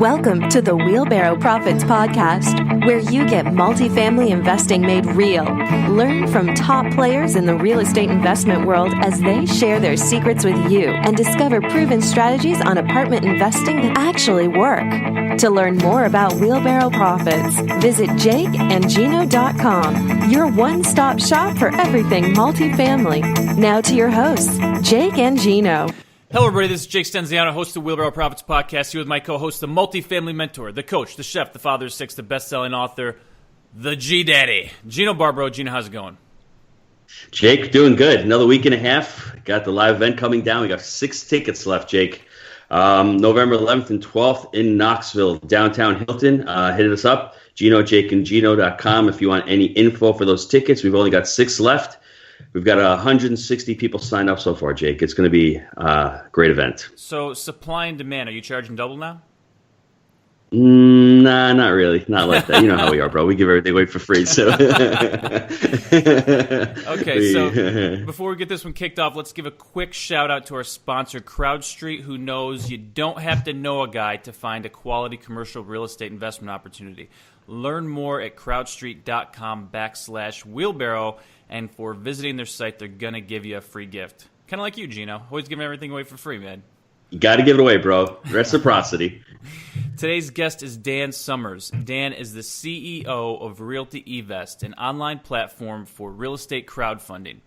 Welcome to the Wheelbarrow Profits Podcast, where you get multifamily investing made real. Learn from top players in the real estate investment world as they share their secrets with you and discover proven strategies on apartment investing that actually work. To learn more about Wheelbarrow Profits, visit jakeandgino.com, your one-stop shop for everything multifamily. Now to your hosts, Jake and Gino. Hello, everybody. This is Jake Stenziano, host of the Wheelbarrow Profits Podcast, here with my co-host, the multifamily mentor, the coach, the chef, the father of six, the best-selling author, the G-Daddy, Gino Barbaro. Gino, how's it going? Jake, doing good. Another week and a half. Got the live event coming down. We got 6 tickets left, Jake. November 11th and 12th in Knoxville, downtown Hilton. Hit us up, jakeandgino.com if you want any info for those tickets. We've only got 6 left. We've got 160 people signed up so far, Jake. It's going to be a great event. So supply and demand, are you charging double now? Nah, not really. Not like that. You know how we are, bro. We give everything away for free. So Okay, so before we get this one kicked off, let's give a quick shout-out to our sponsor, CrowdStreet, who knows you don't have to know a guy to find a quality commercial real estate investment opportunity. Learn more at crowdstreet.com/wheelbarrow. And for visiting their site, they're going to give you a free gift. Kind of like you, Gino. Always giving everything away for free, man. You got to give it away, bro. Reciprocity. Today's guest is Dan Summers. Dan is the CEO of RealtyeVest, an online platform for real estate crowdfunding.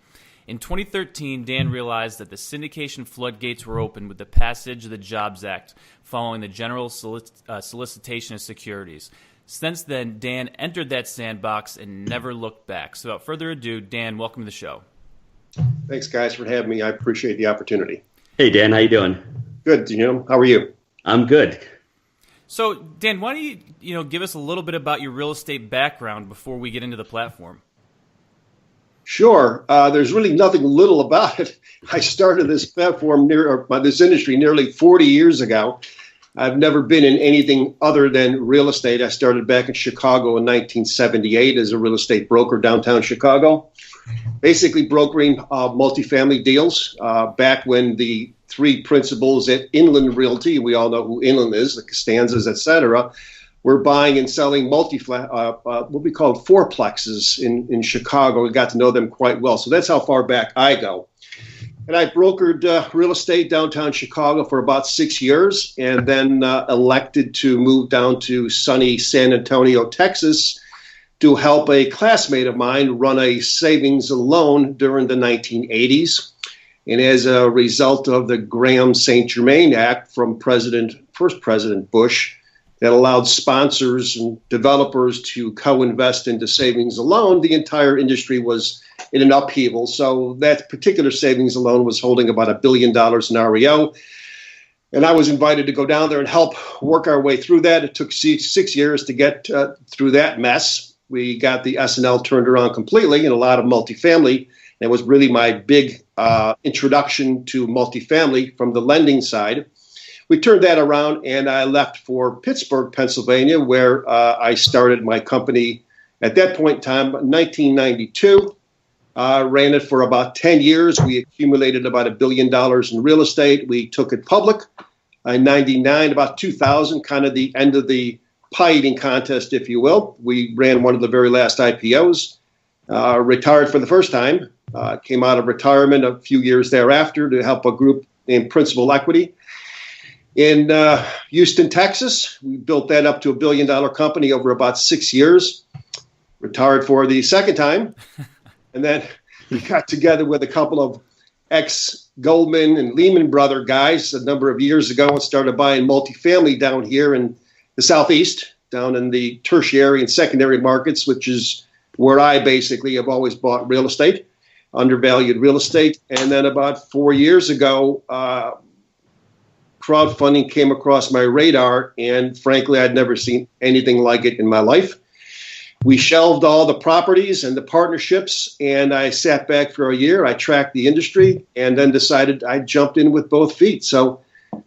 In 2013, Dan realized that the syndication floodgates were open with the passage of the Jobs Act following the general solicitation of securities. Since then, Dan entered that sandbox and never looked back. So without further ado, Dan, welcome to the show. Thanks, guys, for having me. I appreciate the opportunity. Hey, Dan, how you doing? Good, Jim. How are you? I'm good. So, Dan, why don't you give us a little bit about your real estate background before we get into the platform? Sure. There's really nothing little about it. I started this platform this industry nearly 40 years ago. I've never been in anything other than real estate. I started back in Chicago in 1978 as a real estate broker downtown Chicago, basically brokering multifamily deals back when the 3 principals at Inland Realty, we all know who Inland is, the Costanzas, et cetera, were buying and selling what we called fourplexes in Chicago. We got to know them quite well. So that's how far back I go. And I brokered real estate downtown Chicago for about 6 years and then elected to move down to sunny San Antonio, Texas, to help a classmate of mine run a savings and loan during the 1980s. And as a result of the Graham St. Germain Act from first President Bush, that allowed sponsors and developers to co-invest into savings and loan, the entire industry was in an upheaval. So that particular savings and loan was holding about $1 billion in REO. And I was invited to go down there and help work our way through that. It took 6 years to get through that mess. We got the S&L turned around completely and a lot of multifamily. That was really my big introduction to multifamily from the lending side. We turned that around and I left for Pittsburgh, Pennsylvania, where I started my company at that point in time, 1992. Ran it for about 10 years. We accumulated about $1 billion in real estate. We took it public in 99, about 2000, kind of the end of the pie eating contest, if you will. We ran one of the very last IPOs, retired for the first time, came out of retirement a few years thereafter to help a group named Principal Equity. In Houston, Texas, we built that up to $1 billion company over about 6 years. Retired for the second time. And then we got together with a couple of ex-Goldman and Lehman Brother guys a number of years ago and started buying multifamily down here in the Southeast, down in the tertiary and secondary markets, which is where I basically have always bought real estate, undervalued real estate. And then about 4 years ago, crowdfunding came across my radar, and frankly, I'd never seen anything like it in my life. We shelved all the properties and the partnerships, and I sat back for a year. I tracked the industry and then decided I jumped in with both feet. So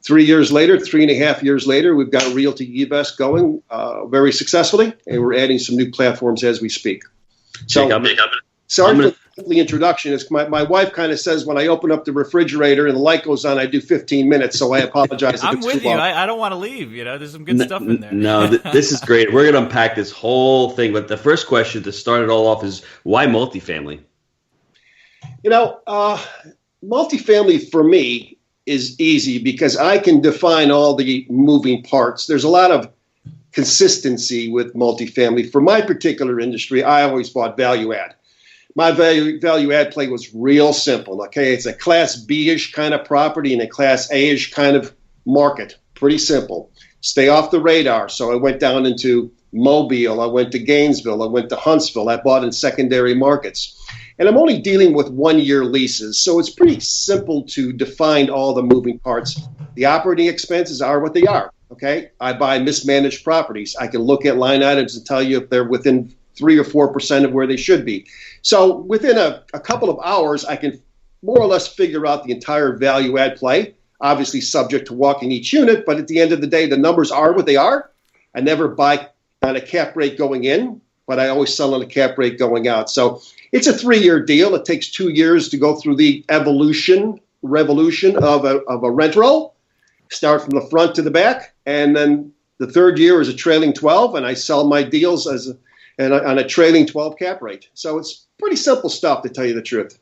3 years later, 3.5 years later, we've got RealtyeVest going very successfully, and we're adding some new platforms as we speak. So, Sorry for the introduction. It's my wife kind of says when I open up the refrigerator and the light goes on, I do 15 minutes, so I apologize. I'm with you. I don't want to leave. There's some good stuff in there. No, this is great. We're going to unpack this whole thing, but the first question to start it all off is why multifamily? Multifamily for me is easy because I can define all the moving parts. There's a lot of consistency with multifamily. For my particular industry, I always bought value add. My value add play was real simple. Okay, it's a Class B-ish kind of property and a Class A-ish kind of market. Pretty simple. Stay off the radar. So I went down into Mobile. I went to Gainesville. I went to Huntsville. I bought in secondary markets. And I'm only dealing with 1-year leases. So it's pretty simple to define all the moving parts. The operating expenses are what they are. Okay, I buy mismanaged properties. I can look at line items and tell you if they're within 3 or 4% of where they should be. So within a couple of hours, I can more or less figure out the entire value add play, obviously subject to walking each unit. But at the end of the day, the numbers are what they are. I never buy on a cap rate going in, but I always sell on a cap rate going out. So it's a 3-year deal. It takes 2 years to go through the revolution of a rent roll, start from the front to the back. And then the third year is a trailing 12, and I sell my deals on a trailing 12 cap rate. So it's pretty simple stuff, to tell you the truth.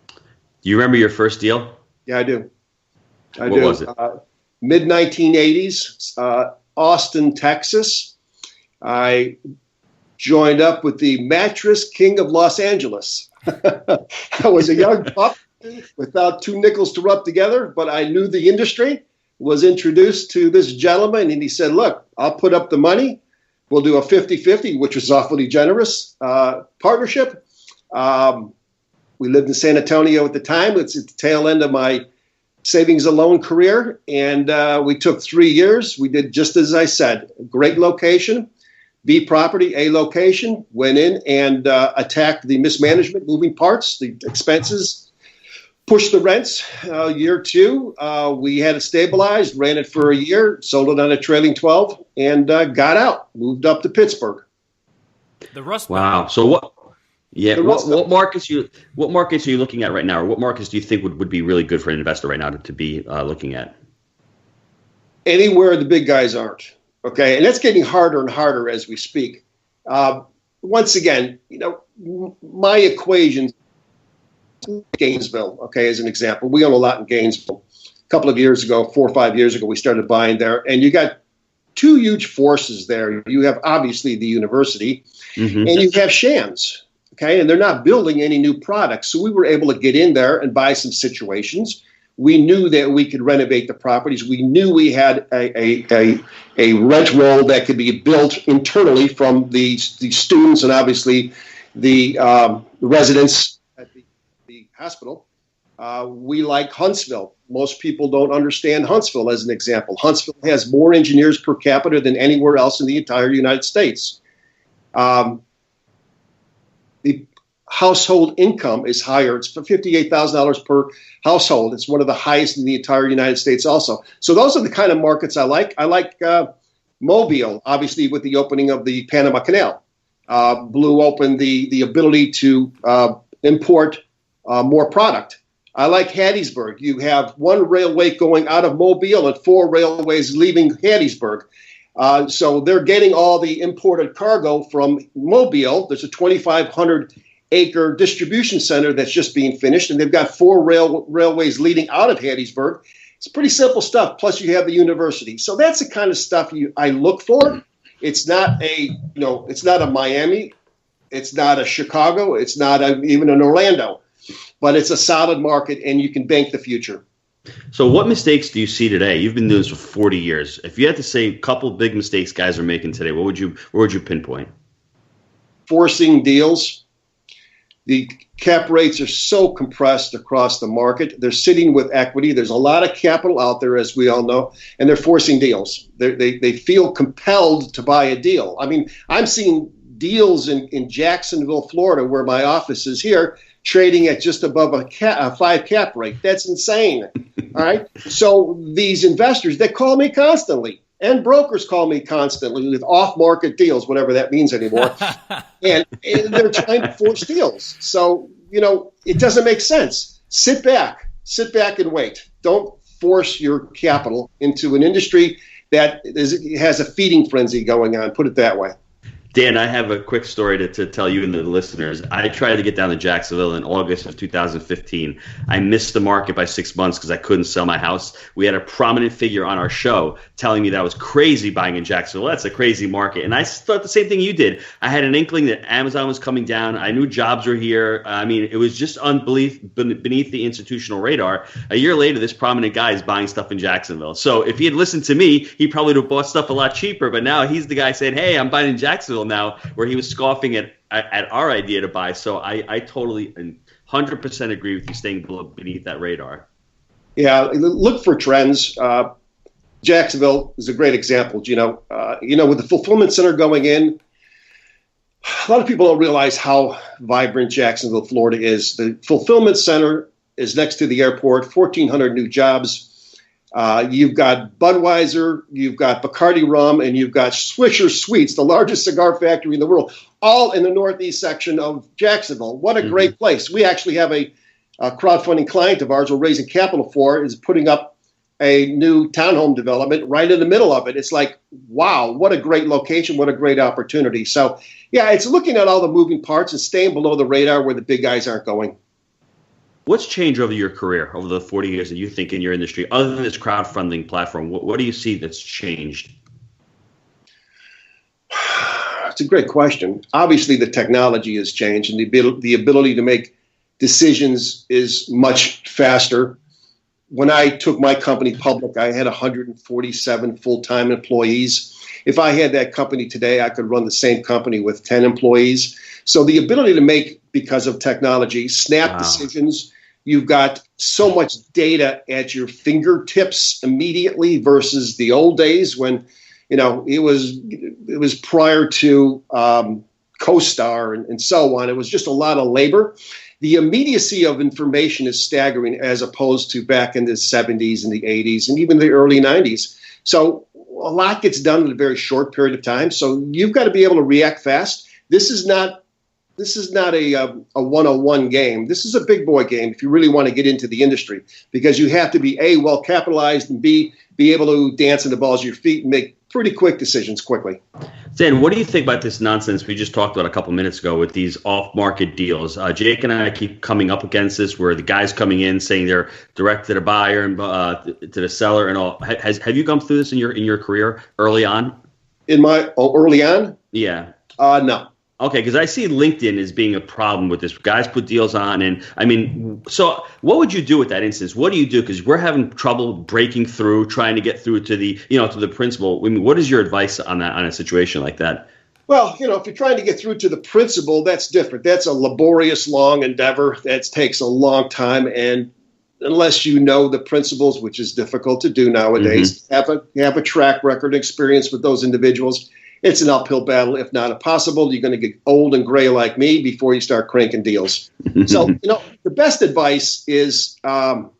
Do you remember your first deal? Yeah, I do. What was it? Mid-1980s, Austin, Texas. I joined up with the mattress king of Los Angeles. I was a young pup without 2 nickels to rub together, but I knew the industry, was introduced to this gentleman, and he said, look, I'll put up the money. We'll do a 50-50, which was awfully generous partnership. We lived in San Antonio at the time. It's at the tail end of my savings and loan career. And we took 3 years. We did just as I said. Great location, B property, A location. Went in and attacked the mismanagement, moving parts, the expenses, pushed the rents. Year 2, we had it stabilized, ran it for a year, sold it on a trailing 12, and got out, moved up to Pittsburgh. The Rust Belt. Wow. So what? Yeah. What markets are you looking at right now, or what markets do you think would be really good for an investor right now to be looking at? Anywhere the big guys aren't. Okay, and that's getting harder and harder as we speak. Once again, my equations. Gainesville, okay, as an example. We own a lot in Gainesville. A couple of years ago, 4 or 5 years ago, we started buying there, and you got 2 huge forces there. You have obviously the university, and you have Shands, okay, and they're not building any new products. So we were able to get in there and buy some situations. We knew that we could renovate the properties. We knew we had a rent roll that could be built internally from the students and obviously the residents at the hospital. We like Huntsville. Most people don't understand Huntsville as an example. Huntsville has more engineers per capita than anywhere else in the entire United States. The household income is higher. It's $58,000 per household. It's one of the highest in the entire United States also. So those are the kind of markets I like. I like Mobile, obviously, with the opening of the Panama Canal. Blew open the ability to import more product. I like Hattiesburg. You have 1 railway going out of Mobile and 4 railways leaving Hattiesburg. So they're getting all the imported cargo from Mobile. There's a 2,500-acre distribution center that's just being finished, and they've got 4 railways leading out of Hattiesburg. It's pretty simple stuff. Plus, you have the university. So that's the kind of stuff I look for. It's not it's not a Miami. It's not a Chicago. It's not even an Orlando. But it's a solid market, and you can bank the future. So what mistakes do you see today? You've been doing this for 40 years. If you had to say a couple big mistakes guys are making today, where would you pinpoint? Forcing deals. The cap rates are so compressed across the market. They're sitting with equity. There's a lot of capital out there, as we all know, and they're forcing deals. They feel compelled to buy a deal. I mean, I'm seeing deals in Jacksonville, Florida, where my office is here, trading at just above a 5 cap rate. That's insane. All right. So these investors, they call me constantly. and brokers call me constantly with off-market deals, whatever that means anymore. and they're trying to force deals. So, it doesn't make sense. Sit back and wait. Don't force your capital into an industry that has a feeding frenzy going on, put it that way. Dan, I have a quick story to tell you and the listeners. I tried to get down to Jacksonville in August of 2015. I missed the market by 6 months because I couldn't sell my house. We had a prominent figure on our show telling me that I was crazy buying in Jacksonville. That's a crazy market. And I thought the same thing you did. I had an inkling that Amazon was coming down. I knew jobs were here. I mean, it was just beneath the institutional radar. A year later, this prominent guy is buying stuff in Jacksonville. So if he had listened to me, he probably would have bought stuff a lot cheaper. But now he's the guy saying, hey, I'm buying in Jacksonville now, where he was scoffing at our idea to buy. So I totally and 100% agree with you staying beneath that radar. Yeah, look for trends. Jacksonville is a great example. With the fulfillment center going in, a lot of people don't realize how vibrant Jacksonville, Florida is. The fulfillment center is next to the airport, 1,400 new jobs. You've got Budweiser, you've got Bacardi Rum, and you've got Swisher Sweets, the largest cigar factory in the world, all in the northeast section of Jacksonville. What a great place. We actually have a crowdfunding client of ours we're raising capital for, is putting up a new townhome development right in the middle of it. It's like, wow, what a great location, what a great opportunity. So, yeah, it's looking at all the moving parts and staying below the radar where the big guys aren't going. What's changed over your career, over the 40 years that you think in your industry, other than this crowdfunding platform? What do you see that's changed? It's a great question. Obviously, the technology has changed, and the ability to make decisions is much faster. When I took my company public, I had 147 full-time employees. If I had that company today, I could run the same company with 10 employees. So the ability to make, because of technology, snap decisions. You've got so much data at your fingertips immediately versus the old days when, it was prior to CoStar and so on. It was just a lot of labor. The immediacy of information is staggering as opposed to back in the 70s and the 80s and even the early 90s. So a lot gets done in a very short period of time. So you've got to be able to react fast. This is not a 101 game. This is a big boy game if you really want to get into the industry, because you have to be A, well capitalized, and B, be able to dance in the balls of your feet and make pretty quick decisions quickly. Dan, what do you think about this nonsense we just talked about a couple minutes ago with these off-market deals? Jake and I keep coming up against this, where the guy's coming in saying they're direct to the buyer and to the seller and all. Have you gone through this in your career early on? Early on? Yeah. No. Okay, because I see LinkedIn as being a problem with this. Guys put deals on, and I mean, so what would you do with that instance? What do you do? Because we're having trouble breaking through, trying to get through to the principal. I mean, what is your advice on that, on a situation like that? Well, if you're trying to get through to the principal, that's different. That's a laborious, long endeavor. That takes a long time, and unless you know the principals, which is difficult to do nowadays, have a track record experience with those individuals. It's an uphill battle, if not impossible. You're going to get old and gray like me before you start cranking deals. So, the best advice is the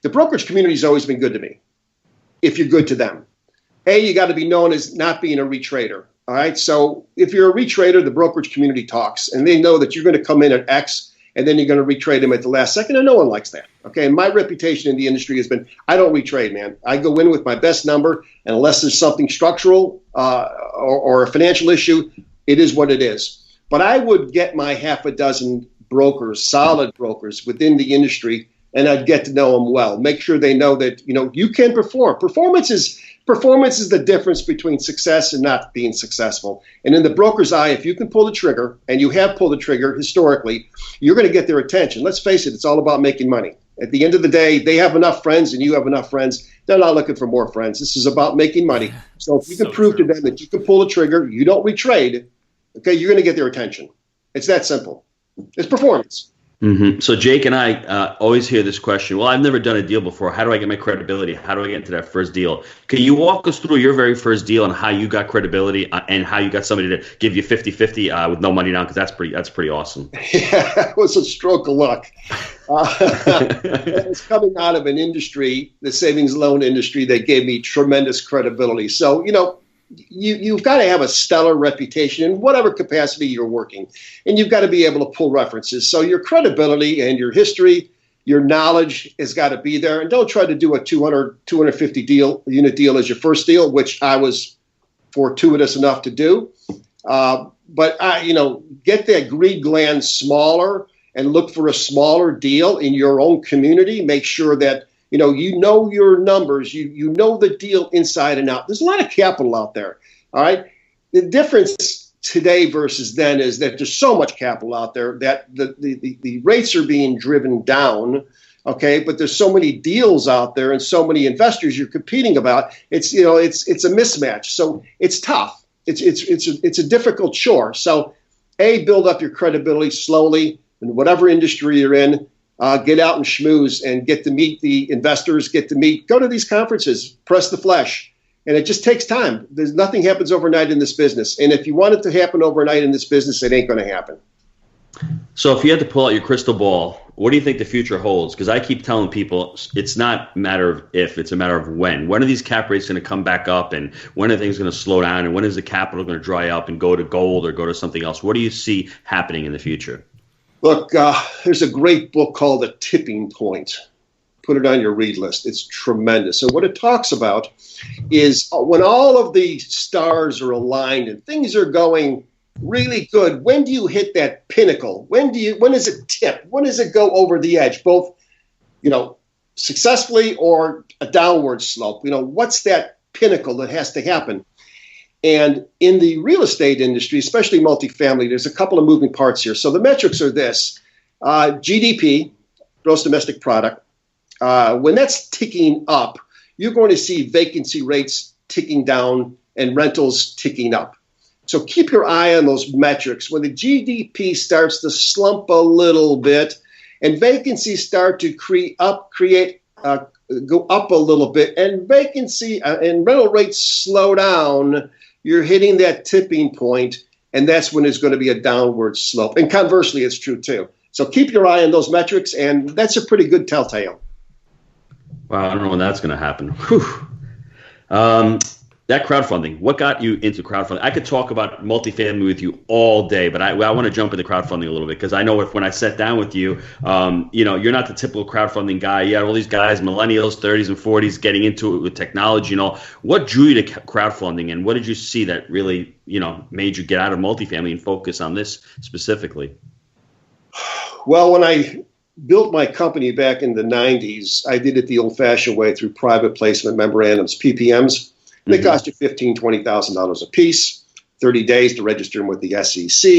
brokerage community has always been good to me, if you're good to them. You got to be known as not being a retrader. All right. So if you're a retrader, the brokerage community talks, and they know that you're going to come in at X and then you're going to retrade them at the last second, and no one likes that. Okay, and my reputation in the industry has been, I don't retrade, man. I go in with my best number, and unless there's something structural or a financial issue, it is what it is. But I would get my half a dozen brokers, solid brokers within the industry, and I'd get to know them well. Make sure they know that, you can perform. Performance is the difference between success and not being successful. And in the broker's eye, if you can pull the trigger, and you have pulled the trigger historically, you're going to get their attention. Let's face it, it's all about making money. At the end of the day, they have enough friends and you have enough friends. They're not looking for more friends. This is about making money. So if you can prove to them that you can pull the trigger, you don't retrade, okay, you're going to get their attention. It's that simple. It's performance. So Jake and I always hear this question. Well, I've never done a deal before. How do I get my credibility? How do I get into that first deal? Can you walk us through your very first deal and how you got credibility and how you got somebody to give you 50-50 with no money down? Because that's pretty awesome. Yeah, it was a stroke of luck. I was coming out of an industry, the savings loan industry, that gave me tremendous credibility. So, you've got to have a stellar reputation in whatever capacity you're working, and you've got to be able to pull references. So your credibility and your history, your knowledge has got to be there. And don't try to do a 250 unit deal as your first deal, which I was fortuitous enough to do. But get that greed gland smaller and look for a smaller deal in your own community. Make sure that you know your numbers, you know the deal inside and out. There's a lot of capital out there, all right? The difference today versus then is that there's so much capital out there that the rates are being driven down, okay? But there's so many deals out there and so many investors you're competing about. It's a mismatch. So it's tough. It's a difficult chore. So build up your credibility slowly in whatever industry you're in. Get out and schmooze and get to meet the investors, go to these conferences, press the flesh. And it just takes time. Nothing happens overnight in this business. And if you want it to happen overnight in this business, it ain't going to happen. So if you had to pull out your crystal ball, what do you think the future holds? Because I keep telling people it's not a matter of if, it's a matter of when. When are these cap rates going to come back up, and when are things going to slow down, and when is the capital going to dry up and go to gold or go to something else? What do you see happening in the future? Look, there's a great book called The Tipping Point. Put it on your read list. It's tremendous. And what it talks about is when all of the stars are aligned and things are going really good, when do you hit that pinnacle? When does it tip? When does it go over the edge, both, successfully or a downward slope? What's that pinnacle that has to happen? And in the real estate industry, especially multifamily, there's a couple of moving parts here. So the metrics are this. GDP, gross domestic product, when that's ticking up, you're going to see vacancy rates ticking down and rentals ticking up. So keep your eye on those metrics. When the GDP starts to slump a little bit and vacancies start to go up a little bit, and vacancy and rental rates slow down, you're hitting that tipping point, and that's when there's going to be a downward slope. And conversely, it's true too. So keep your eye on those metrics, and that's a pretty good telltale. Wow, I don't know when that's going to happen. That crowdfunding, what got you into crowdfunding? I could talk about multifamily with you all day, but I want to jump into crowdfunding a little bit, because I know when I sat down with you, you're not the typical crowdfunding guy. You had all these guys, millennials, 30s and 40s, getting into it with technology. What drew you to crowdfunding, and what did you see that really, made you get out of multifamily and focus on this specifically? Well, when I built my company back in the 90s, I did it the old-fashioned way through private placement memorandums, PPMs. They cost you $15,000, $20,000 a piece, 30 days to register them with the SEC.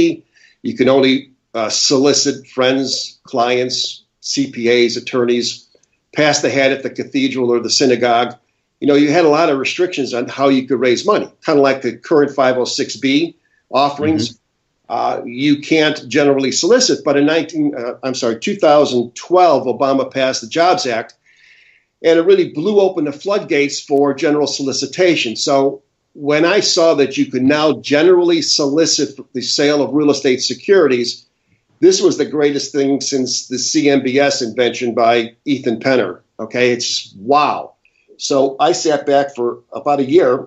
You can only solicit friends, clients, CPAs, attorneys, pass the hat at the cathedral or the synagogue. You had a lot of restrictions on how you could raise money, kind of like the current 506B offerings. You can't generally solicit, but in 2012, Obama passed the Jobs Act, and it really blew open the floodgates for general solicitation. So when I saw that you could now generally solicit the sale of real estate securities, this was the greatest thing since the CMBS invention by Ethan Penner. Okay, it's wow. So I sat back for about a year,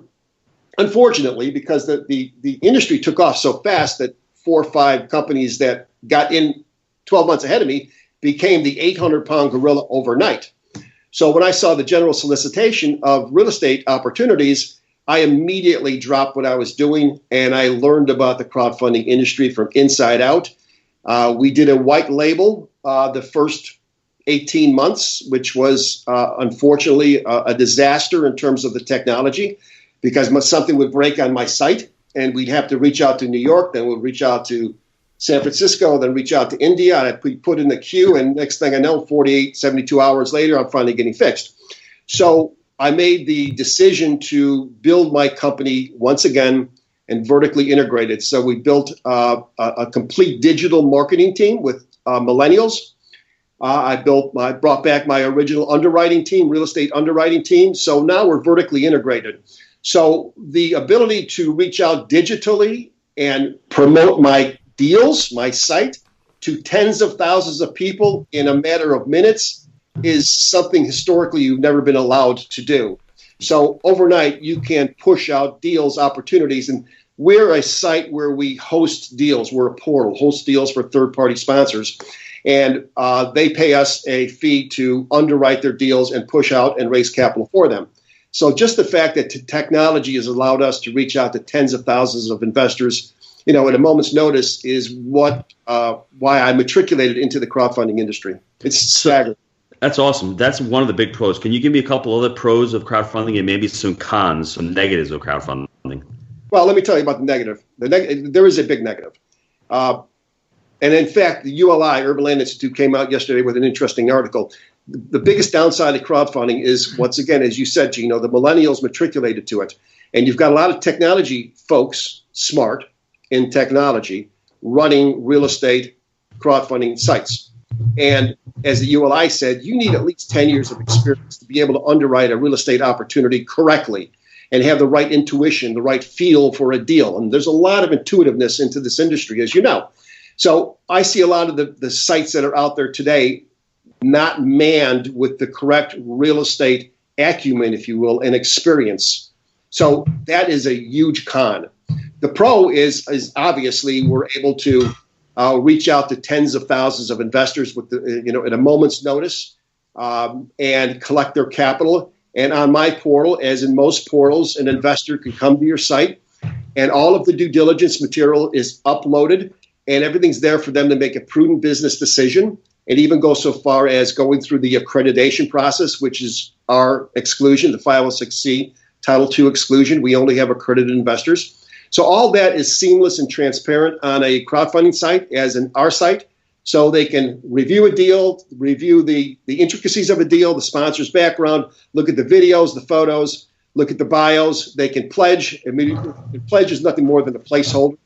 unfortunately, because the industry took off so fast that 4 or 5 companies that got in 12 months ahead of me became the 800-pound gorilla overnight. So when I saw the general solicitation of real estate opportunities, I immediately dropped what I was doing, and I learned about the crowdfunding industry from inside out. We did a white label the first 18 months, which was unfortunately a disaster in terms of the technology, because something would break on my site, and we'd have to reach out to New York, then we'd reach out to San Francisco, then reach out to India, and I'd be put in the queue, and next thing I know, 48, 72 hours later, I'm finally getting fixed. So I made the decision to build my company once again and vertically integrated. So we built a complete digital marketing team with millennials. I brought back my original underwriting team, real estate underwriting team. So now we're vertically integrated. So the ability to reach out digitally and promote my deals, my site, to tens of thousands of people in a matter of minutes is something historically you've never been allowed to do. So overnight, you can push out deals, opportunities, and we're a site where we host deals. We're a portal, host deals for third-party sponsors, and they pay us a fee to underwrite their deals and push out and raise capital for them. So just the fact that technology has allowed us to reach out to tens of thousands of investors, at a moment's notice, is why I matriculated into the crowdfunding industry. It's staggering. That's awesome. That's one of the big pros. Can you give me a couple other pros of crowdfunding and maybe some cons, some negatives of crowdfunding? Well, let me tell you about the negative. There is a big negative. And in fact, the ULI, Urban Land Institute, came out yesterday with an interesting article. The biggest downside of crowdfunding is, once again, as you said, Gino, the millennials matriculated to it. And you've got a lot of technology folks, smart in technology, running real estate crowdfunding sites. And as the ULI said, you need at least 10 years of experience to be able to underwrite a real estate opportunity correctly and have the right intuition, the right feel for a deal. And there's a lot of intuitiveness into this industry, as you know. So I see a lot of the sites that are out there today not manned with the correct real estate acumen, if you will, and experience. So that is a huge con. The pro is obviously we're able to reach out to tens of thousands of investors with at a moment's notice and collect their capital. And on my portal, as in most portals, an investor can come to your site and all of the due diligence material is uploaded and everything's there for them to make a prudent business decision and even go so far as going through the accreditation process, which is our exclusion, the 506C Title II exclusion. We only have accredited investors. So all that is seamless and transparent on a crowdfunding site, as in our site. So they can review a deal, review the intricacies of a deal, the sponsor's background, look at the videos, the photos, look at the bios. They can pledge. Immediately. The pledge is nothing more than a placeholder.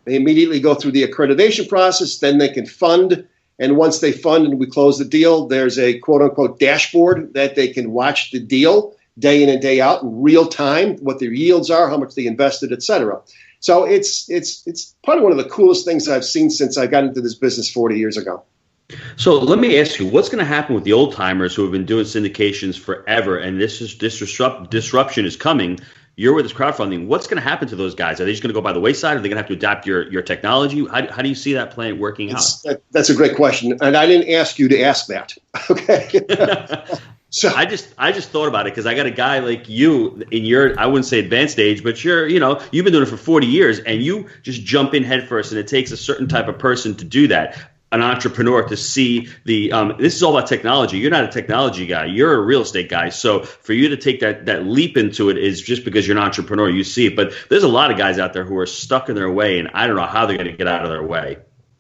They immediately go through the accreditation process. Then they can fund. And once they fund and we close the deal, there's a quote-unquote dashboard that they can watch the deal day in and day out in real time, what their yields are, how much they invested, et cetera. So it's probably one of the coolest things I've seen since I got into this business 40 years ago. So let me ask you, what's going to happen with the old timers who have been doing syndications forever, and this disruption is coming? You're with this crowdfunding. What's going to happen to those guys? Are they just going to go by the wayside? Are they going to have to adapt your technology? How do you see that plan working out? That's a great question, and I didn't ask you to ask that. Okay. So I just thought about it because I got a guy like you in your, I wouldn't say advanced age, but you've been doing it for 40 years and you just jump in head first, and it takes a certain type of person to do that. An entrepreneur to see this is all about technology. You're not a technology guy. You're a real estate guy. So for you to take that leap into it is just because you're an entrepreneur. You see it. But there's a lot of guys out there who are stuck in their way, and I don't know how they're going to get out of their way.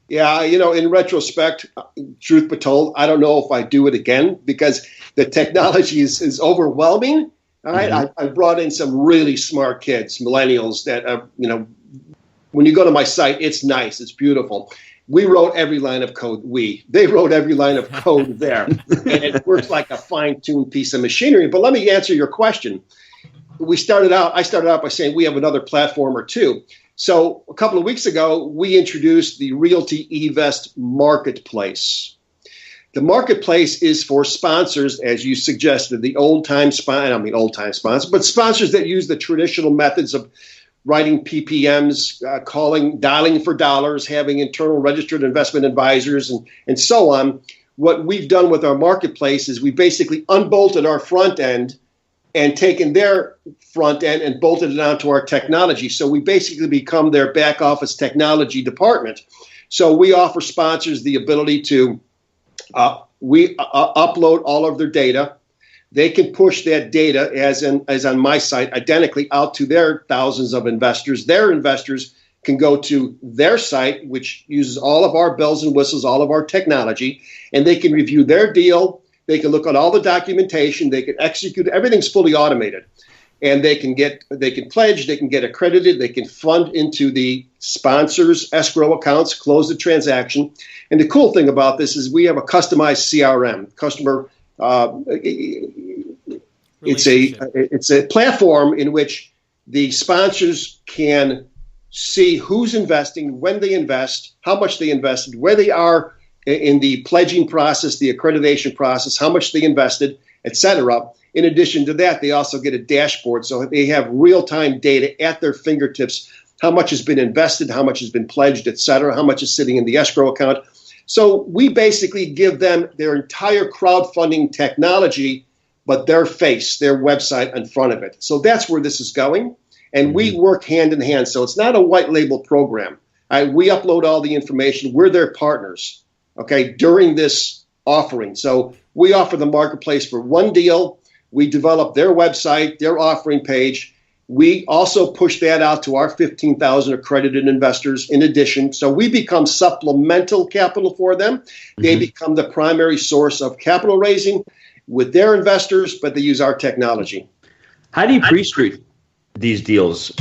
Yeah, in retrospect, truth be told, I don't know if I do it again because the technology is overwhelming. All right, mm-hmm. I brought in some really smart kids, millennials that, when you go to my site, it's nice, it's beautiful. We wrote every line of code. They wrote every line of code there, and it works like a fine-tuned piece of machinery. But let me answer your question. I started out by saying we have another platform or two. So a couple of weeks ago, we introduced the RealtyeVest marketplace. The marketplace is for sponsors, as you suggested, the old-time sponsors, but sponsors that use the traditional methods of writing PPMs, dialing for dollars, having internal registered investment advisors, and so on. What we've done with our marketplace is we basically unbolted our front end and taken their front end and bolted it onto our technology. So we basically become their back office technology department. So we offer sponsors the ability to upload all of their data. They can push that data, as on my site, identically out to their thousands of investors. Their investors can go to their site, which uses all of our bells and whistles, all of our technology, and they can review their deal. They can look at all the documentation. They can execute. Everything's fully automated. and they can pledge, they can get accredited, they can fund into the sponsors' escrow accounts, close the transaction. And the cool thing about this is we have a customized CRM, customer. It's a platform in which the sponsors can see who's investing, when they invest, how much they invested, where they are in the pledging process, the accreditation process, how much they invested, et cetera. In addition to that, they also get a dashboard. So they have real-time data at their fingertips, how much has been invested, how much has been pledged, et cetera, how much is sitting in the escrow account. So we basically give them their entire crowdfunding technology, but their face, their website in front of it. So that's where this is going. And we work hand in hand. So it's not a white label program. We upload all the information. We're their partners, okay, during this offering. So we offer the marketplace for one deal. We develop their website, their offering page. We also push that out to our 15,000 accredited investors in addition. So we become supplemental capital for them. They become the primary source of capital raising with their investors, but they use our technology. How do you pre-street these deals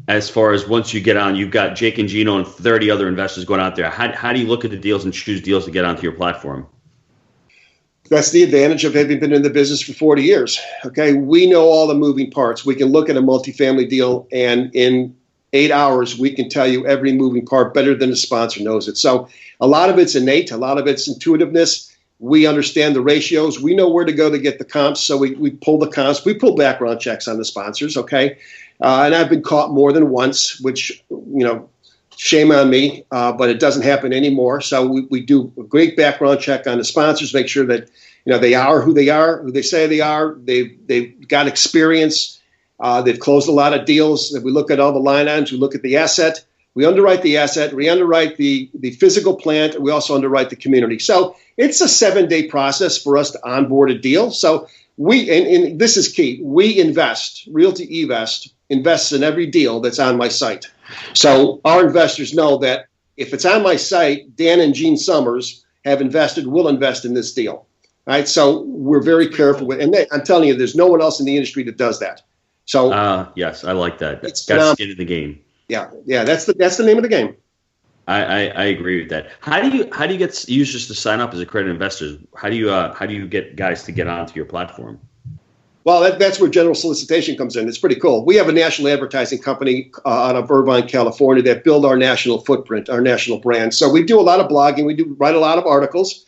as far as once you get on, you've got Jake and Gino and 30 other investors going out there. How do you look at the deals and choose deals to get onto your platform? That's the advantage of having been in the business for 40 years. Okay, we know all the moving parts. We can look at a multifamily deal, and in 8 hours, we can tell you every moving part better than the sponsor knows it. So a lot of it's innate, a lot of it's intuitiveness. We understand the ratios. We know where to go to get the comps. So we pull the comps. We pull background checks on the sponsors, okay? And I've been caught more than once, which, shame on me, but it doesn't happen anymore. So we do a great background check on the sponsors, make sure that they are, who they say they are. They've got experience. They've closed a lot of deals. We look at all the line items. We look at the asset. We underwrite the asset. We underwrite the physical plant. We also underwrite the community. So it's a 7-day process for us to onboard a deal. So and this is key. We invest. RealtyeVest invests in every deal that's on my site. So our investors know that if it's on my site, Dan and Gene Summers have invested, will invest in this deal. Right? So we're very careful with, and I'm telling you, there's no one else in the industry that does that. So yes, I like that. That's skin in the game. Yeah, that's the name of the game. I agree with that. How do you get users to sign up as accredited investors? How do you get guys to get onto your platform? Well, that's where general solicitation comes in. It's pretty cool. We have a national advertising company out of Irvine, California, that build our national footprint, our national brand. So we do a lot of blogging. We do write a lot of articles.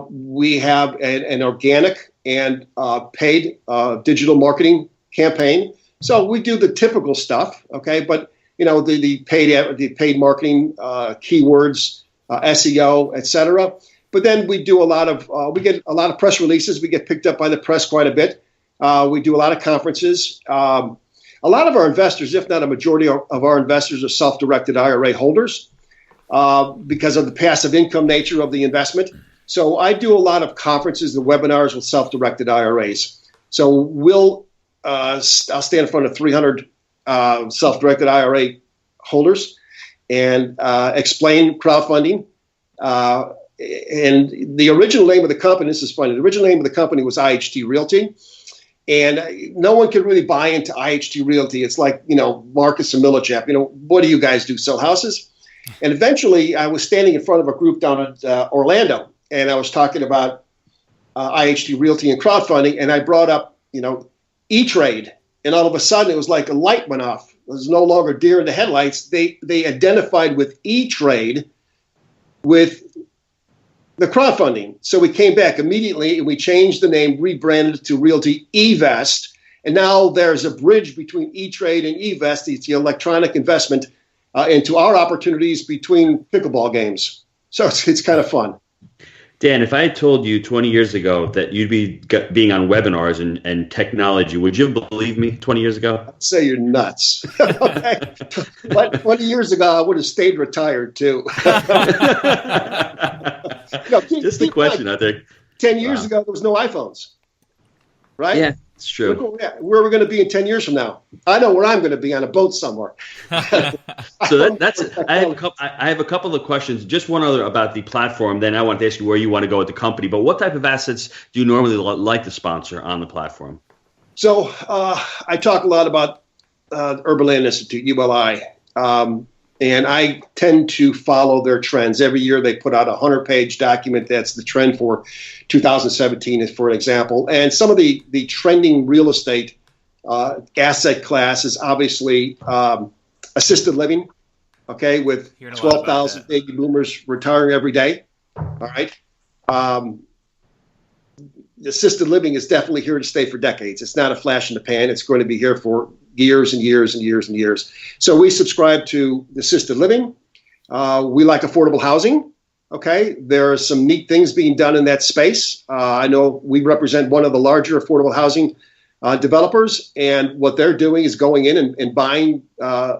We have an organic and paid digital marketing campaign. So we do the typical stuff, okay? But the paid marketing, keywords, SEO, et cetera. But then we do we get a lot of press releases. We get picked up by the press quite a bit. We do a lot of conferences. A lot of our investors, if not a majority of our investors, are self-directed IRA holders because of the passive income nature of the investment. So I do a lot of conferences and webinars with self-directed IRAs. So I'll stand in front of 300 self-directed IRA holders and explain crowdfunding. And the original name of the company, this is funny, the original name of the company was IHT Realty. And no one could really buy into IHT Realty. It's like, Marcus and Millichap, what do you guys do, sell houses? And eventually I was standing in front of a group down at Orlando, and I was talking about IHT Realty and crowdfunding, and I brought up, E-Trade. And all of a sudden, it was like a light went off. It was no longer deer in the headlights. They identified with E-Trade with the crowdfunding. So we came back immediately, and we changed the name, rebranded it to RealtyeVest. And now there's a bridge between E-Trade and eVest. It's the electronic investment into our opportunities between pickleball games. So it's kind of fun. Dan, if I had told you 20 years ago that you'd be being on webinars and technology, would you believe me 20 years ago? I'd say you're nuts. But 20 years ago, I would have stayed retired, too. Just the question, I think. 10 years ago, there was no iPhones, right? Yeah, it's true. Where are we going to be in 10 years from now? I know where I'm going to be, on a boat somewhere. So that's it. I have a couple of questions. Just one other about the platform. Then I want to ask you where you want to go with the company. But what type of assets do you normally like to sponsor on the platform? So I talk a lot about Urban Land Institute, ULI, and I tend to follow their trends. Every year they put out a 100-page document. That's the trend for 2017, for an example. And some of the trending real estate asset class is obviously assisted living, okay, with 12,000 baby boomers retiring every day. All right. Assisted living is definitely here to stay for decades. It's not a flash in the pan. It's going to be here for years and years and years and years. So we subscribe to assisted living. We like affordable housing. Okay. There are some neat things being done in that space. I know we represent one of the larger affordable housing developers, and what they're doing is going in and buying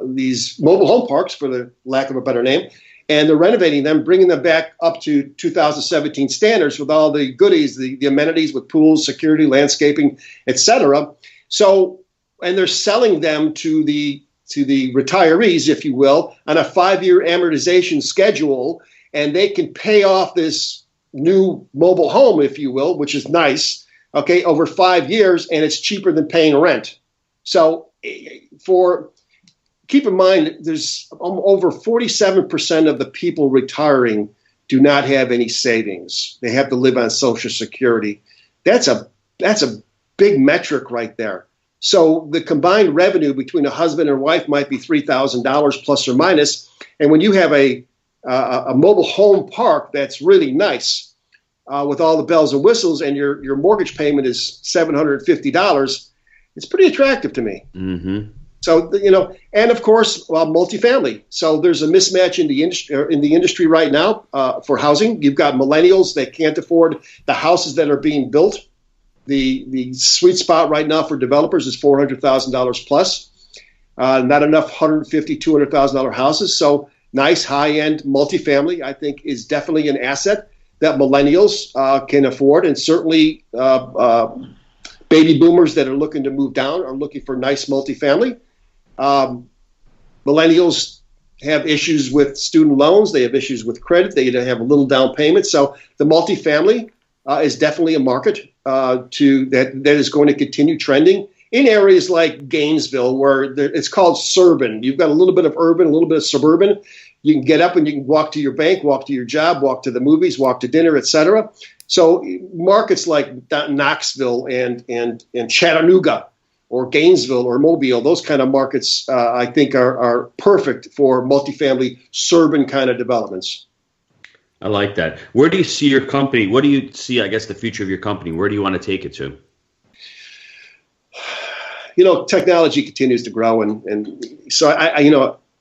these mobile home parks, for the lack of a better name, and they're renovating them, bringing them back up to 2017 standards with all the goodies, the amenities with pools, security, landscaping, etc. So, and they're selling them to the retirees, if you will, on a 5-year amortization schedule, and they can pay off this new mobile home, if you will, which is nice, okay, over 5 years, and it's cheaper than paying rent. So keep in mind, there's over 47% of the people retiring do not have any savings. They have to live on Social Security. That's a big metric right there. So the combined revenue between a husband and wife might be $3,000 plus or minus. And when you have a mobile home park that's really nice, with all the bells and whistles, and your mortgage payment is $750, it's pretty attractive to me. Mm-hmm. So, and of course, multifamily. So there's a mismatch in the industry right now for housing. You've got millennials that can't afford the houses that are being built. The sweet spot right now for developers is $400,000 plus. Not enough $150,000, $200,000 houses. So nice high-end multifamily, I think, is definitely an asset that millennials can afford, and certainly baby boomers that are looking to move down are looking for nice multifamily. Millennials have issues with student loans. They have issues with credit. They have a little down payment. So the multifamily is definitely a market that is going to continue trending in areas like Gainesville, where it's called suburban. You've got a little bit of urban, a little bit of suburban. You can get up and you can walk to your bank, walk to your job, walk to the movies, walk to dinner, etc. So markets like Knoxville and Chattanooga or Gainesville or Mobile, those kind of markets, I think are perfect for multifamily suburban kind of developments. I like that. Where do you see your company? What do you see, I guess, the future of your company? Where do you want to take it to? Technology continues to grow. And so,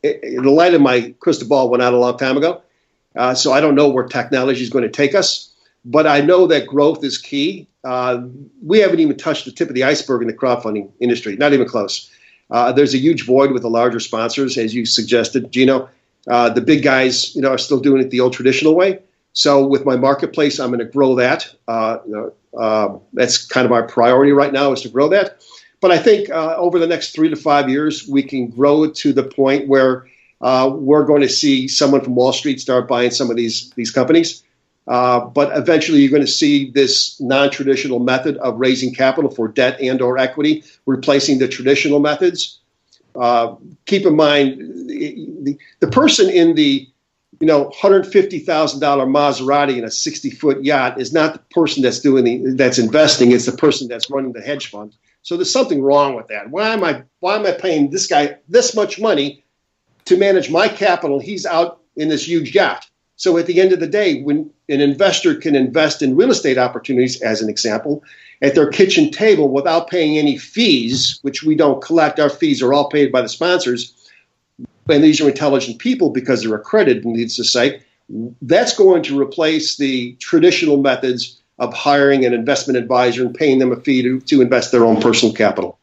the light of my crystal ball went out a long time ago. So I don't know where technology is going to take us. But I know that growth is key. We haven't even touched the tip of the iceberg in the crowdfunding industry, not even close. There's a huge void with the larger sponsors, as you suggested, Gino. The big guys, are still doing it the old traditional way. So with my marketplace, I'm going to grow that. That's kind of our priority right now, is to grow that. But I think over the next 3 to 5 years, we can grow it to the point where we're going to see someone from Wall Street start buying some of these companies. But eventually, you're going to see this non-traditional method of raising capital for debt and or equity, replacing the traditional methods. Keep in mind, the person in the $150,000 Maserati and a 60-foot yacht is not the person that's investing. It's the person that's running the hedge fund. So there's something wrong with that. Why am I paying this guy this much money to manage my capital? He's out in this huge yacht. So at the end of the day, when an investor can invest in real estate opportunities, as an example, at their kitchen table without paying any fees, which we don't collect, our fees are all paid by the sponsors, and these are intelligent people because they're accredited, needs to say, that's going to replace the traditional methods of hiring an investment advisor and paying them a fee to invest their own personal capital.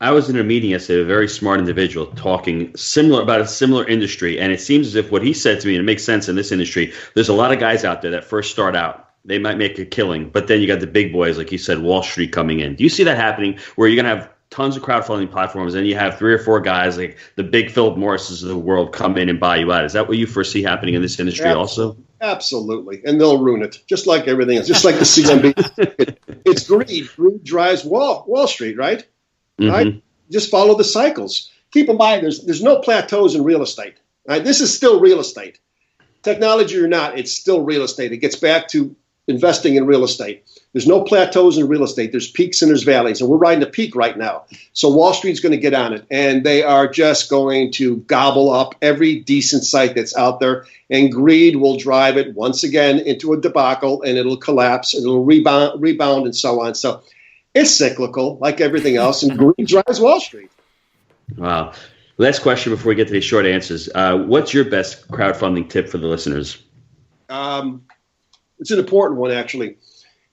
I was in a meeting yesterday, a very smart individual talking about a similar industry, and it seems as if what he said to me, and it makes sense in this industry, there's a lot of guys out there that first start out. They might make a killing, but then you got the big boys, like you said, Wall Street coming in. Do you see that happening where you're going to have tons of crowdfunding platforms and you have 3 or 4 guys like the big Philip Morrises of the world come in and buy you out? Is that what you foresee happening in this industry also? Absolutely. And they'll ruin it, just like everything else, just like the CMB. It's greed. Greed drives Wall Street, right? Mm-hmm. Right? Just follow the cycles. Keep in mind, there's no plateaus in real estate. Right? This is still real estate. Technology or not, it's still real estate. It gets back to investing in real estate. There's no plateaus in real estate. There's peaks and there's valleys, and we're riding a peak right now. So Wall Street's going to get on it, and they are just going to gobble up every decent site that's out there, and greed will drive it once again into a debacle, and it'll collapse, and it'll rebound, and so on. So it's cyclical, like everything else, and greed drives Wall Street. Wow. Last question before we get to these short answers. What's your best crowdfunding tip for the listeners? It's an important one, actually.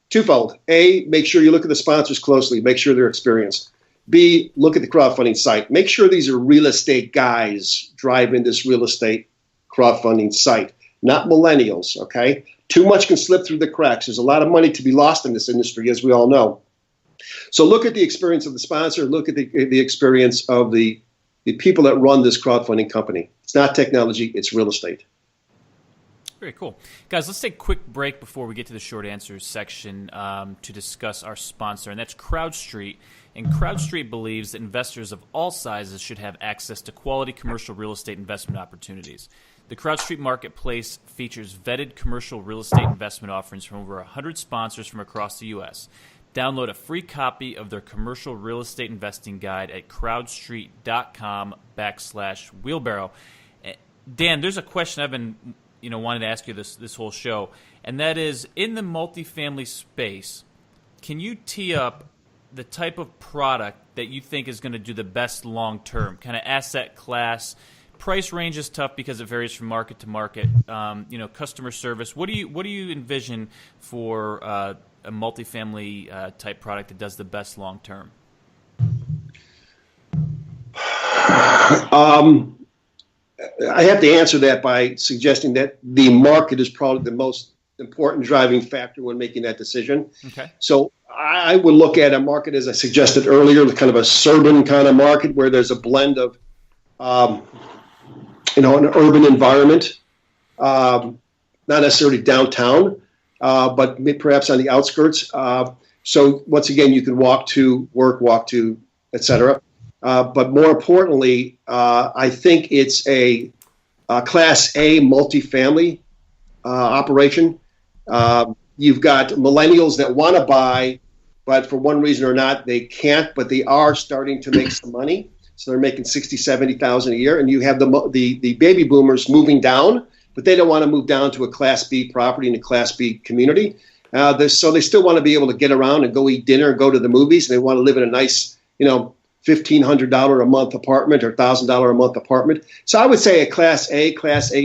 Twofold. A, make sure you look at the sponsors closely. Make sure they're experienced. B, look at the crowdfunding site. Make sure these are real estate guys driving this real estate crowdfunding site, not millennials, okay? Too much can slip through the cracks. There's a lot of money to be lost in this industry, as we all know. So look at the experience of the sponsor. Look at the experience of the people that run this crowdfunding company. It's not technology. It's real estate. Very cool. Guys, let's take a quick break before we get to the short answers section to discuss our sponsor, and that's CrowdStreet. And CrowdStreet believes that investors of all sizes should have access to quality commercial real estate investment opportunities. The CrowdStreet marketplace features vetted commercial real estate investment offerings from over 100 sponsors from across the U.S. Download a free copy of their commercial real estate investing guide at crowdstreet.com/wheelbarrow. Dan, there's a question I've been wanted to ask you this whole show, and that is, in the multifamily space, can you tee up the type of product that you think is going to do the best long term, kind of asset class? Price range is tough because it varies from market to market. Customer service. What do you envision for a multifamily type product that does the best long term? I have to answer that by suggesting that the market is probably the most important driving factor when making that decision. Okay. So I would look at a market, as I suggested earlier, kind of a suburban kind of market where there's a blend of, an urban environment, not necessarily downtown, but perhaps on the outskirts. So once again, you can walk to work, walk to, et cetera. But more importantly, I think it's a Class A multifamily operation. You've got millennials that want to buy, but for one reason or not, they can't, but they are starting to make some money. So they're making $60,000, $70,000 a year. And you have the baby boomers moving down, but they don't want to move down to a Class B property in a Class B community. So they still want to be able to get around and go eat dinner and go to the movies. And they want to live in a nice, $1,500 a month apartment or $1,000 a month apartment. So I would say a Class A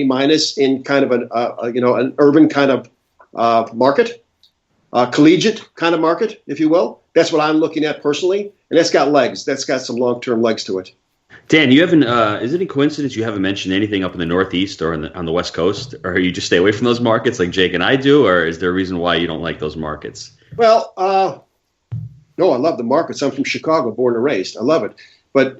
minus in kind of an urban kind of market, collegiate kind of market, if you will. That's what I'm looking at personally, and that's got legs. That's got some long-term legs to it. Dan, you haven't. Is it any coincidence you haven't mentioned anything up in the Northeast or on the West Coast, or you just stay away from those markets like Jake and I do, or is there a reason why you don't like those markets? Well, no, I love the markets. I'm from Chicago, born and raised. I love it. But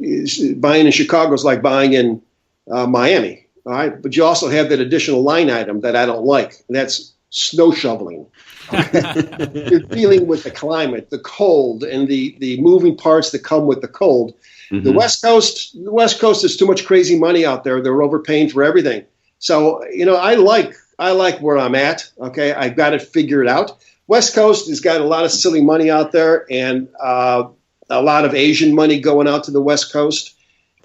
buying in Chicago is like buying in Miami. All right. But you also have that additional line item that I don't like. And that's snow shoveling. You're dealing with the climate, the cold, and the moving parts that come with the cold. Mm-hmm. The West Coast, there's too much crazy money out there. They're overpaying for everything. So, I like where I'm at. Okay. I've got it figured out. West Coast has got a lot of silly money out there, and a lot of Asian money going out to the West Coast.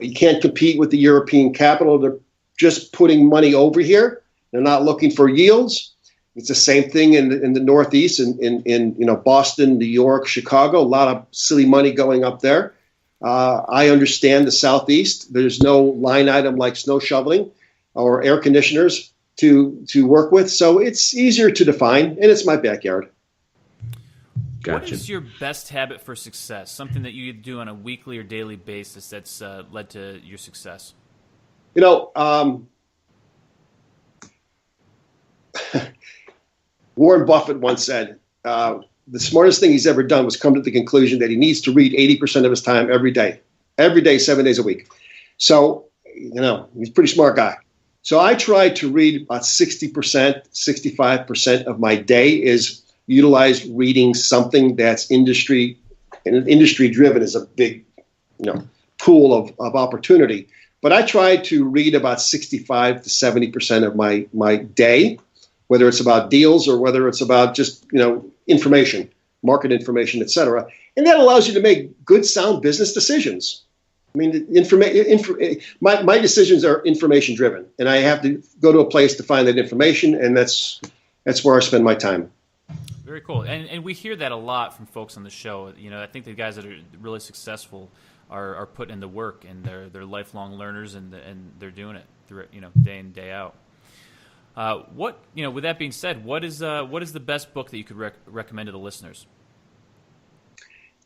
You can't compete with the European capital. They're just putting money over here. They're not looking for yields. It's the same thing in the Northeast, in Boston, New York, Chicago. A lot of silly money going up there. I understand the Southeast. There's no line item like snow shoveling or air conditioners to work with, so it's easier to define, and it's my backyard. Gotcha. What is your best habit for success? Something that you do on a weekly or daily basis that's led to your success? Warren Buffett once said the smartest thing he's ever done was come to the conclusion that he needs to read 80% of his time every day, 7 days a week. So, he's a pretty smart guy. So I try to read about 60%, 65% of my day is utilize reading something that's industry driven is a big, pool of opportunity. But I try to read about 65 to 70% of my day, whether it's about deals or whether it's about just, information, market information, et cetera. And that allows you to make good, sound business decisions. I mean, my decisions are information driven, and I have to go to a place to find that information, and that's where I spend my time. Very cool. And we hear that a lot from folks on the show. I think the guys that are really successful are putting in the work, and they're lifelong learners, and they're doing it through day in, day out. With that being said, what is the best book that you could recommend to the listeners?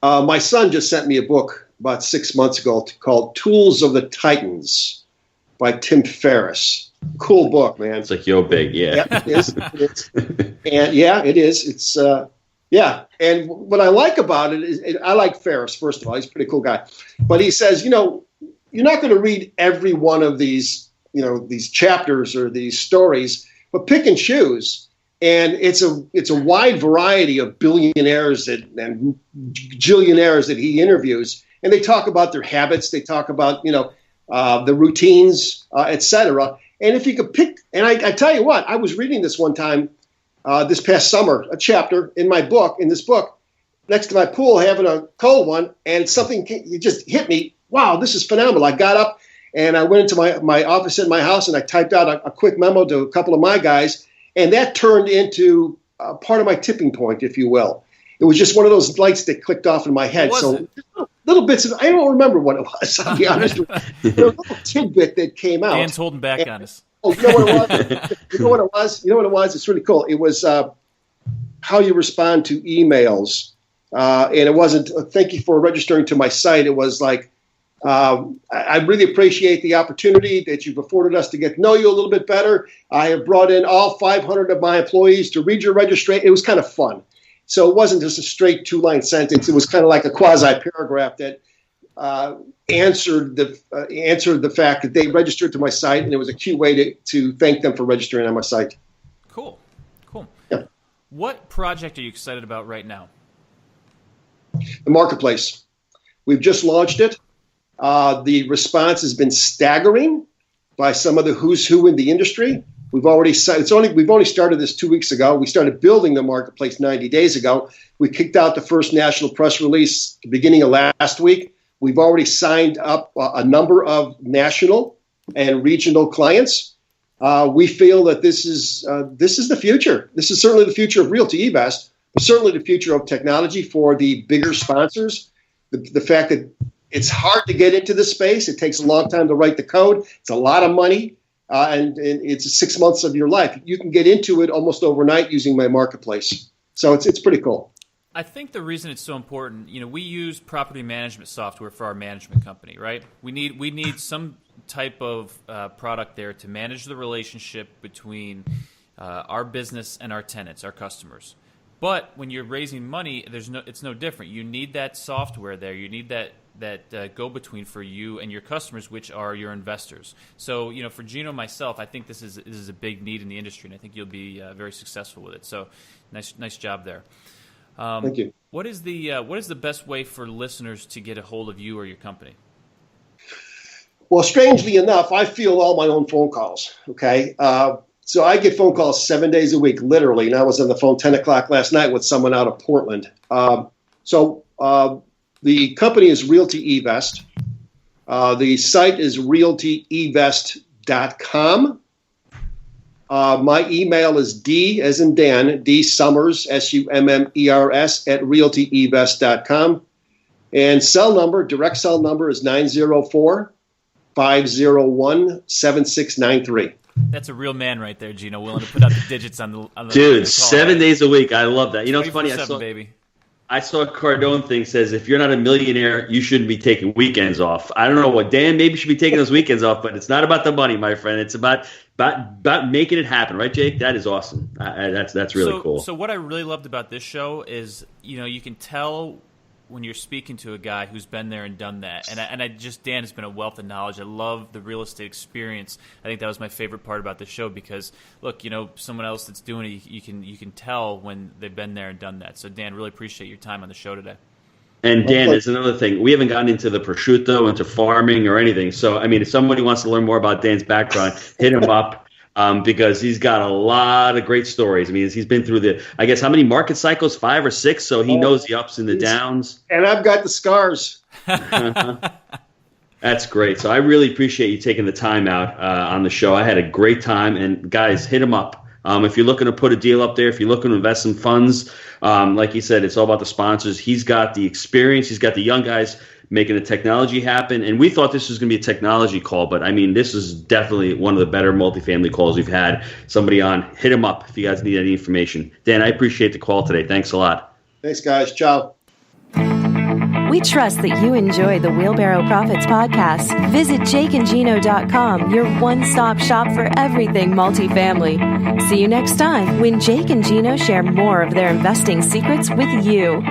My son just sent me a book about 6 months ago called Tools of the Titans by Tim Ferriss. Cool book, man. It's like Yo Big, yeah. Yeah, it is. And yeah, it is. It's And what I like about it is, I like Ferriss, first of all. He's a pretty cool guy. But he says, you're not going to read every one of these, these chapters or these stories, but pick and choose. And it's a wide variety of billionaires and gillionaires that he interviews. And they talk about their habits. They talk about, the routines, et cetera. And if you could pick, and I tell you what, I was reading this one time this past summer, a chapter in this book, next to my pool, having a cold one, and it just hit me. Wow, this is phenomenal. I got up and I went into my office in my house and I typed out a quick memo to a couple of my guys, and that turned into part of my tipping point, if you will. It was just one of those lights that clicked off in my head. So little bits of, I don't remember what it was, I'll be honest with you. There was a little tidbit that came out. Dan's holding back on us. Oh, you know what it was? You know what it was? It's really cool. It was how you respond to emails. And it wasn't, thank you for registering to my site. It was like, I really appreciate the opportunity that you've afforded us to get to know you a little bit better. I have brought in all 500 of my employees to read your registration. It was kind of fun. So it wasn't just a straight 2-line sentence. It was kind of like a quasi-paragraph that answered the fact that they registered to my site, and it was a cute way to thank them for registering on my site. Cool. Yeah. What project are you excited about right now? The marketplace. We've just launched it. The response has been staggering by some of the who's who in the industry. We've only started this 2 weeks ago. We started building the marketplace 90 days ago. We kicked out the first national press release at the beginning of last week. We've already signed up a number of national and regional clients. We feel that this is the future. This is certainly the future of RealtyeVest, but certainly the future of technology for the bigger sponsors. The fact that it's hard to get into this space. It takes a long time to write the code. It's a lot of money. And it's 6 months of your life. You can get into it almost overnight using my marketplace. So it's pretty cool. I think the reason it's so important, we use property management software for our management company, right? We need some type of product there to manage the relationship between our business and our tenants, our customers. But when you're raising money, it's no different. You need that software there. You need that go-between for you and your customers, which are your investors. So, for Gino and myself, I think this is a big need in the industry, and I think you'll be very successful with it. So, nice job there. Thank you. What is the best way for listeners to get a hold of you or your company? Well, strangely enough, I field all my own phone calls. Okay. So I get phone calls 7 days a week, literally. And I was on the phone 10 o'clock last night with someone out of Portland. The company is RealtyeVest. The site is realtyevest.com. My email is D as in Dan, D Summers, SUMMERS @realtyevest.com. And direct cell number is 904-501-7693. That's a real man right there, Gino, willing to put out the digits on the Dude, call, 7 days a week. I love that. It's funny. I saw a Cardone thing says if you're not a millionaire, you shouldn't be taking weekends off. I don't know what Dan maybe should be taking those weekends off, but it's not about the money, my friend. It's about making it happen, right, Jake? That is awesome. That's really cool. So what I really loved about this show is, you can tell when you're speaking to a guy who's been there and done that. And I just, Dan has been a wealth of knowledge. I love the real estate experience. I think that was my favorite part about the show because, look, someone else that's doing it, you can tell when they've been there and done that. So, Dan, really appreciate your time on the show today. And Dan, there's another thing. We haven't gotten into the prosciutto, into farming or anything. So, I mean, if somebody wants to learn more about Dan's background, hit him up. Because he's got a lot of great stories. I mean, he's been through how many market cycles? 5 or 6. So he knows the ups and the downs. And I've got the scars. That's great. So I really appreciate you taking the time out on the show. I had a great time. And guys, hit him up. If you're looking to put a deal up there, if you're looking to invest some funds, like you said, it's all about the sponsors. He's got the experience. He's got the young guys making the technology happen. And we thought this was going to be a technology call, but I mean, this is definitely one of the better multifamily calls we've had. Somebody on, hit him up if you guys need any information. Dan, I appreciate the call today. Thanks a lot. Thanks, guys. Ciao. We trust that you enjoyed the Wheelbarrow Profits podcast. Visit jakeandgino.com, your one-stop shop for everything multifamily. See you next time when Jake and Gino share more of their investing secrets with you.